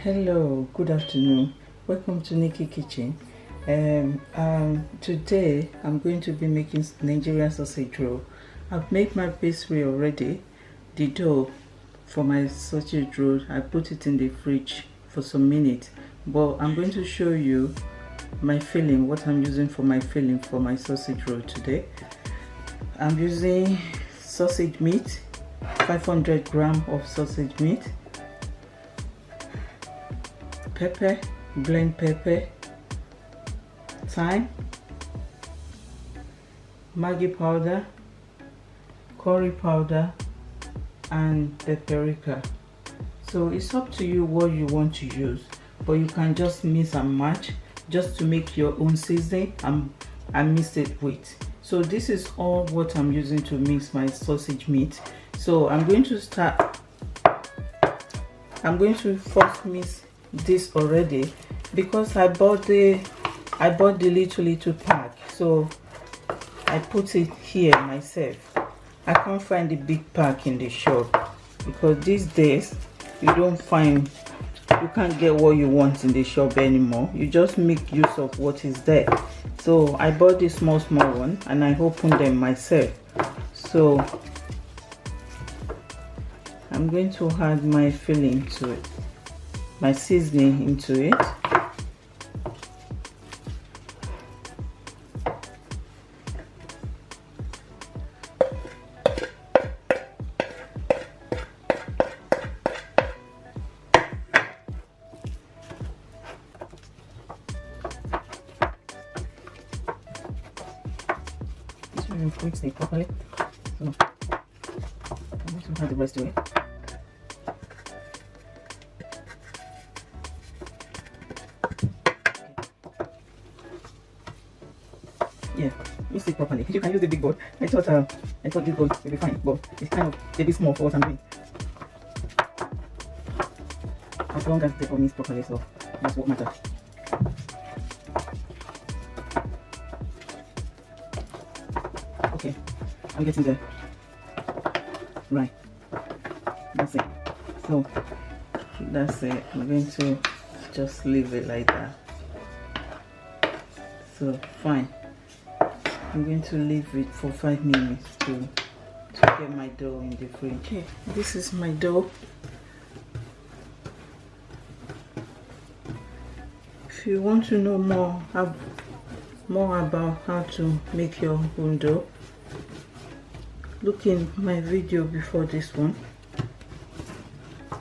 Hello, good afternoon. Welcome to Nikki Kitchen. Today I'm going to be making Nigerian sausage roll. I've made my pastry already. The dough for my sausage roll, I put it in the fridge for some minutes. But I'm going to show you my filling, what I'm using for my filling for my sausage roll today. I'm using sausage meat, 500 grams of sausage meat, pepper, blend pepper, thyme, Maggi powder, curry powder, and paprika. So it's up to you what you want to use, but you can just mix and match just to make your own seasoning and mix it with. So this is all what I'm using to mix my sausage meat. So I'm going to first mix this already because I bought the little pack, so I put it here myself. I can't find the big pack in the shop because these days you can't get what you want in the shop anymore. You just make use of what is there. So I bought this small one and I opened them myself. So I'm going to add my filling to it, my seasoning into it. This will mix it properly. So I'm going to add the rest to it. Yeah, mix it properly. You can use the big bowl. I thought this bowl would be fine, but it's kind of a bit small for what I'm doing. As long as the bowl mixed properly, so that's what matters. Okay, I'm getting there. Right, that's it. So that's it. I'm going to just leave it like that. So fine. I'm going to leave it for 5 minutes to get my dough in the fridge. Okay, this is my dough. If you want to know more about how to make your own dough, look in my video before this one. I'll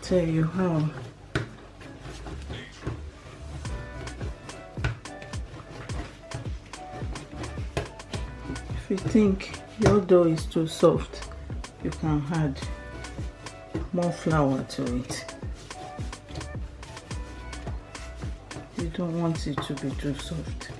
tell you how. If you think your dough is too soft, you can add more flour to it. You don't want it to be too soft.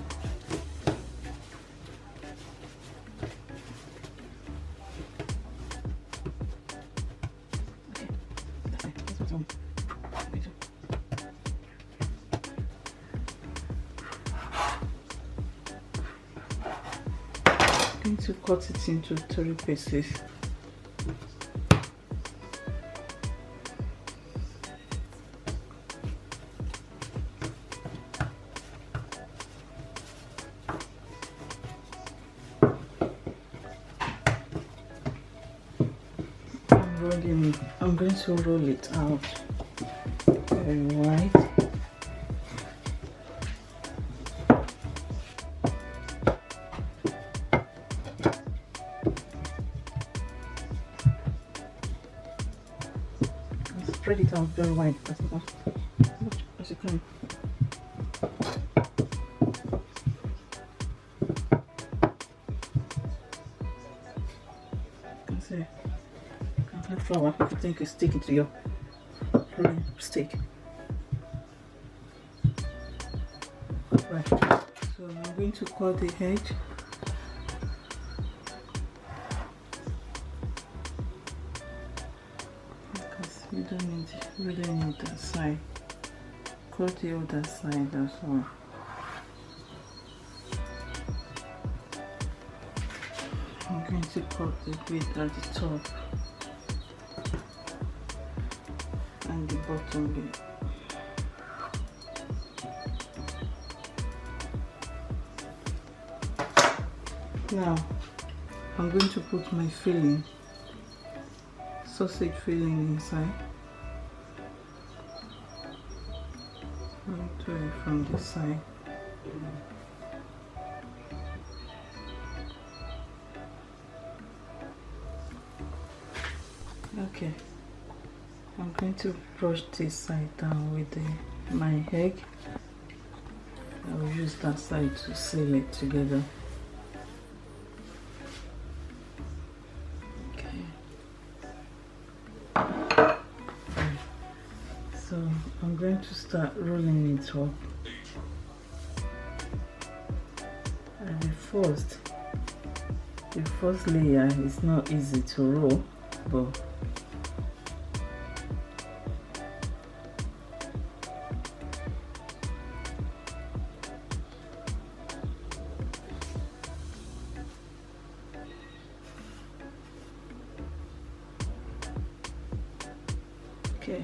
I'm going to cut it into 3 pieces. I'm going to roll it out very wide. Spread it out very wide as you can. You can see, you can add flour if you think it's sticking to your stick. Right, so I'm going to cut the edge. You don't really need that side. Cut the other side as well. I'm going to cut the bit at the top. and the bottom bit. Now I'm going to put my filling, sausage filling inside. I'll do it from this side. Okay, I'm going to brush this side down with my egg. I will use that side to seal it together. So I'm going to start rolling it up. And the first layer is not easy to roll, but okay.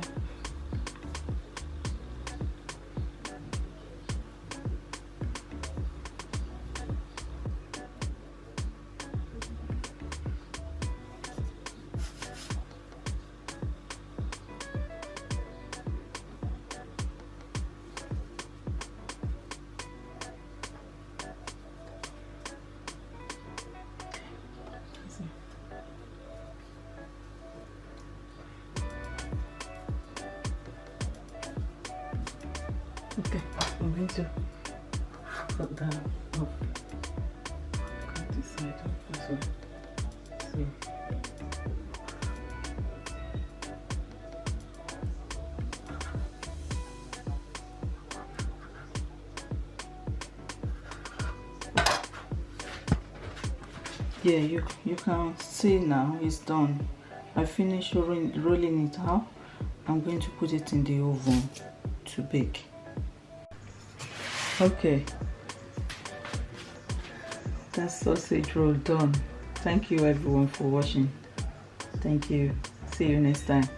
Okay, I'm going to put that up. Cut this side up as well. So yeah, you can see now it's done. I finished rolling it out. I'm going to put it in the oven to bake. Okay, that's sausage roll done. Thank you everyone for watching. Thank you. See you next time.